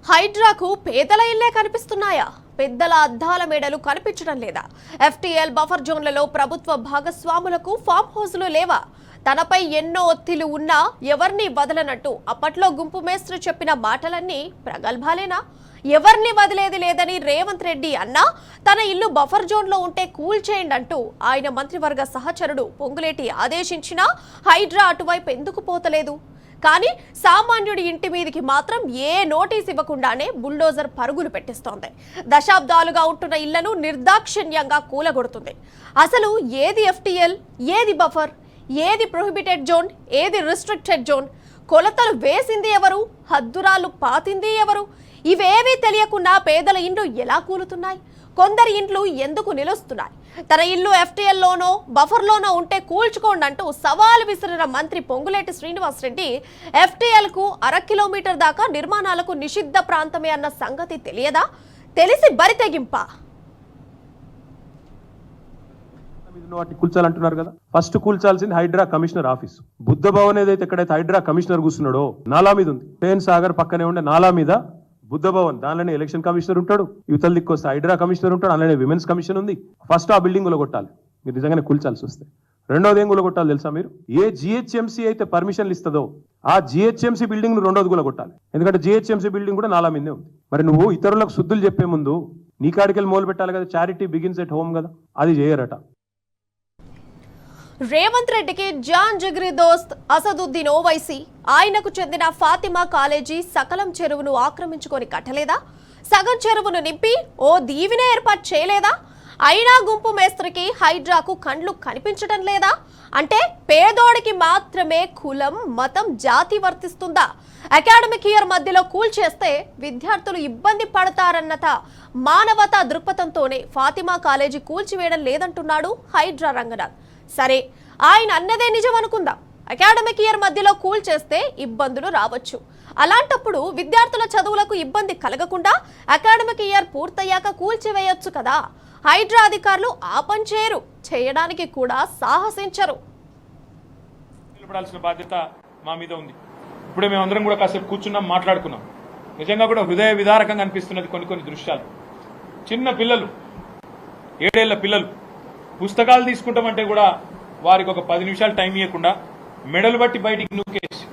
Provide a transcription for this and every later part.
హైడ్రాకు పేదల ఇళ్లే కనిపిస్తున్నాయా? పెద్దల అద్దాల మేడలు కనిపించడం లేదా? ఎఫ్టీఎల్ బఫర్ జోన్లలో ప్రభుత్వ భాగస్వాములకు ఫామ్ హౌస్లు లేవా? తనపై ఎన్నో ఒత్తిళ్లు ఉన్నా ఎవరిని వదలనట్టు అప్పట్లో గుంపు మేస్త్రి చెప్పిన మాటలన్నీ ప్రగల్భాలేనా? ఎవరిని వదిలేది లేదని రేవంత్ రెడ్డి అన్నా తన ఇల్లు బఫర్ జోన్లో ఉంటే కూల్చేయండి అంటూ ఆయన మంత్రివర్గ సహచరుడు పొంగులేటి ఆదేశించినా హైడ్రా అటువైపు ఎందుకు పోతలేదు? కానీ సామాన్యుడి ఇంటి మీదకి మాత్రం ఏ నోటీస్ ఇవ్వకుండానే బుల్డోజర్ పరుగులు పెట్టిస్తోంది. దశాబ్దాలుగా ఉంటున్న ఇళ్లను నిర్దాక్షిణ్యంగా కూలగొడుతుంది. అసలు ఏది ఎఫ్టీఎల్, ఏది బఫర్, ఏది ప్రొహిబిటెడ్ జోన్, ఏది రిస్ట్రిక్టెడ్ జోన్, కొలతలు వేసింది ఎవరు, హద్దురాలు పాతింది ఎవరు, ఇవేవీ తెలియకుండా పేదల ఇండ్లు ఎలా కూలుతున్నాయి? కొందరి ఇండ్లు ఎందుకు నిలుస్తున్నాయి? తన ఇల్లు ఎఫ్టీఎల్లోనో బఫర్లోనో ఉంటే కూల్చుకోండి అంటూ సవాల్ విసిరిన మంత్రి పొంగులేటి శ్రీనివాసరెడ్డి ఎఫ్టీఎల్కు 1/2 కిలోమీటర్ దాకా నిర్మాణాలకు నిషిద్ధ ప్రాంతమే అన్న సంగతి తెలియదా? తెలిసి బరితెగింపా? కూల్చాలంటున్నారు కదా, ఫస్ట్ కూల్చాల్సింది హైడ్రా కమిషనర్ ఆఫీస్. బుద్ధ భవన్ ఏదైతే ఎక్కడైతే హైడ్రా కమిషనర్ కూర్చున్నాడో నాలా మీద ఉంది. పేన్ సాగర్ పక్కనే ఉండే నాలా మీద బుద్ధ భవన్, దానిలోనే ఎలక్షన్ కమిషనర్ ఉంటాడు, యువతల దిక్కు వస్తే హైడ్రా కమిషనర్ ఉంటాడు, అలానే విమెన్స్ కమిషన్ ఉంది. ఫస్ట్ ఆ బిల్డింగ్ కొట్టాలి మీరు నిజంగానే కూల్చాల్సి వస్తే. రెండోది ఏం కొట్టాలి తెలుసా మీరు? ఏ జిహెచ్ఎంసీ అయితే పర్మిషన్లు ఇస్తుందో ఆ జిహెచ్ఎంసీ బిల్డింగ్ ను రెండోది కొట్టాలి. ఎందుకంటే జిహెచ్ఎంసీ బిల్డింగ్ కూడా నాలా మీదే ఉంది. మరి నువ్వు ఇతరులకు శుద్ధులు చెప్పే ముందు నీ కాడికెళ్ళి మొదలు పెట్టాలి కదా. చారిటీ బిగిన్స్ ఎట్ హోమ్ కదా, అది చేయరట. రేవంత్ రెడ్డికి జాన్ జిగ్రీ దోస్త్ అసదుద్దీన్ ఓవైసీ, ఆయనకు చెందిన ఫాతిమా కాలేజీ సకలం చెరువును ఆక్రమించుకొని కట్టలేదా? సగం చెరువును నింపి ఓ దీవినే ఏర్పాటు చేయలేదా? అయినా గుంపు మేస్త్రికి హైడ్రాకు కండ్లు కనిపించడం లేదా? అంటే పేదోడికి మాత్రమే కులం, మతం, జాతి వర్తిస్తుందా? అకాడమిక్ ఇయర్ మధ్యలో కూల్చేస్తే విద్యార్థులు ఇబ్బంది పడతారన్నత మానవతా దృక్పథంతోనే ఫాతిమా కాలేజీ కూల్చివేయడం లేదంటున్నాడు హైడ్రా రంగనాథ్. సరే, ఆయన అన్నదే నిజం అనుకుందాం. అకాడమిక్ ఇయర్ మధ్యలో కూల్చేస్తే ఇబ్బందులు రావచ్చు. అలాంటప్పుడు విద్యార్థుల చదువులకు ఇబ్బంది కలగకుండా అకాడమిక్ ఇయర్ పూర్తయ్యాక కూల్చివేయొచ్చు కదా. హైడ్రా అధికారులు ఆ పని చేయరు, చేయడానికి కూడా సాహసించరు. నిలబడాల్సిన బాధ్యత మా మీద ఉంది. ఇప్పుడే మేమందరం కూడా కాసేపు కూర్చున్నాం, మాట్లాడుకున్నాం. నిజంగా కూడా హృదయ విదారకంగా అనిపిస్తున్నది కొన్ని దృశ్యాలు. చిన్న పిల్లలు, 7 ఏళ్ల పిల్లలు పుస్తకాలు తీసుకుంటామంటే కూడా వారికి ఒక 10 నిమిషాలు టైం ఇవ్వకుండా మెడలు బట్టి బయటికి నూకేసి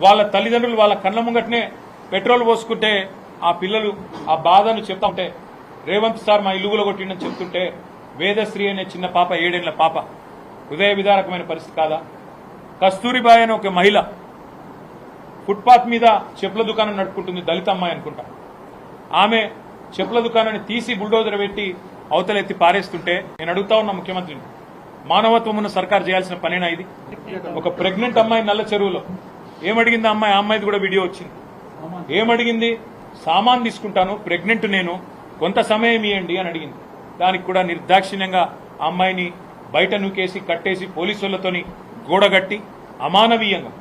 వాళ్ళ తల్లిదండ్రులు వాళ్ళ కళ్ళ ముంగటనే పెట్రోల్ పోసుకుంటే ఆ పిల్లలు ఆ బాధను చెప్తా ఉంటే, రేవంత్ సార్ మా ఇల్లుగులో కొట్టిండని చెప్తుంటే వేదశ్రీ అనే చిన్న పాప, 7 ఏళ్ల పాప, హృదయ విదారకమైన పరిస్థితి కాదా? కస్తూరిబాయి అనే ఒక మహిళ ఫుట్పాత్ మీద చెప్పుల దుకాణం నడుపుకుంటుంది, దళిత అమ్మాయి అనుకుంటా. ఆమె చెప్పుల దుకాణాన్ని తీసి బుల్డోజర్ పెట్టి అవతలెత్తి పారేస్తుంటే నేను అడుగుతా ఉన్నా ముఖ్యమంత్రిని, మానవత్వం ఉన్న సర్కార్ చేయాల్సిన పనేనా ఇది? ఒక ప్రెగ్నెంట్ అమ్మాయి నల్ల చెరువులో ఏమడిగింది ఆ అమ్మాయిది కూడా వీడియో వచ్చింది. ఏమడిగింది? సామాన్ తీసుకుంటాను, ప్రెగ్నెంట్ నేను, కొంత సమయం ఇవ్వండి అని అడిగింది. దానికి కూడా నిర్దాక్షిణ్యంగా ఆ అమ్మాయిని బయట నూకేసి కట్టేసి పోలీసులతోని గోడగట్టి అమానవీయంగా.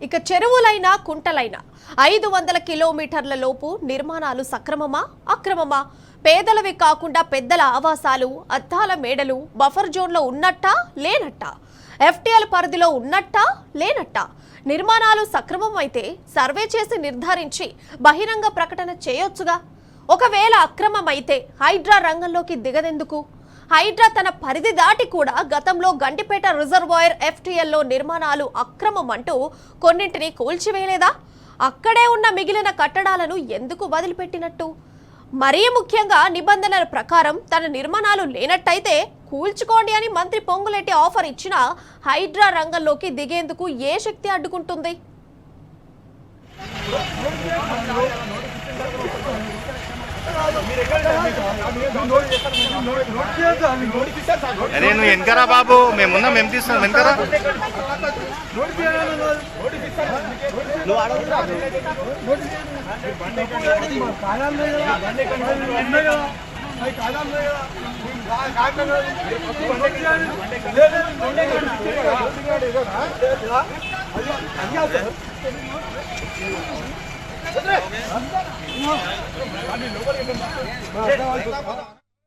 ఇక చెరువులైనా కుంటలైనా 500 కిలోమీటర్ల లోపు నిర్మాణాలు సక్రమమా, అక్రమమా? పేదలవి కాకుండా పెద్దల ఆవాసాలు, అద్దాల మేడలు బఫర్ జోన్లో ఉన్నట్టా, లేనట్టా? ఎఫ్టీఎల్ పరిధిలో ఉన్నట్టా, లేనట్టా? నిర్మాణాలు సక్రమం అయితే సర్వే చేసి నిర్ధారించి బహిరంగ ప్రకటన చేయొచ్చుగా. ఒకవేళ అక్రమమైతే హైడ్రా రంగంలోకి దిగదెందుకు? హైడ్రా తన పరిధి దాటి కూడా గతంలో గండిపేట రిజర్వాయర్ ఎఫ్టీఎల్లో నిర్మాణాలు అక్రమం అంటూ కొన్నింటిని కూల్చివేయలేదా? అక్కడే ఉన్న మిగిలిన కట్టడాలను ఎందుకు వదిలిపెట్టినట్టు? మరీ ముఖ్యంగా నిబంధనల ప్రకారం తన నిర్మాణాలు లేనట్టయితే కూల్చుకోండి అని మంత్రి పొంగులేటి ఆఫర్ ఇచ్చినా హైడ్రా రంగంలోకి దిగేందుకు ఏ శక్తి అడ్డుకుంటుంది? అరే నువ్వు వెనకరా బాబు, మేమున్నాం, మేము తీస్తాం వెనకరా. నువ్వు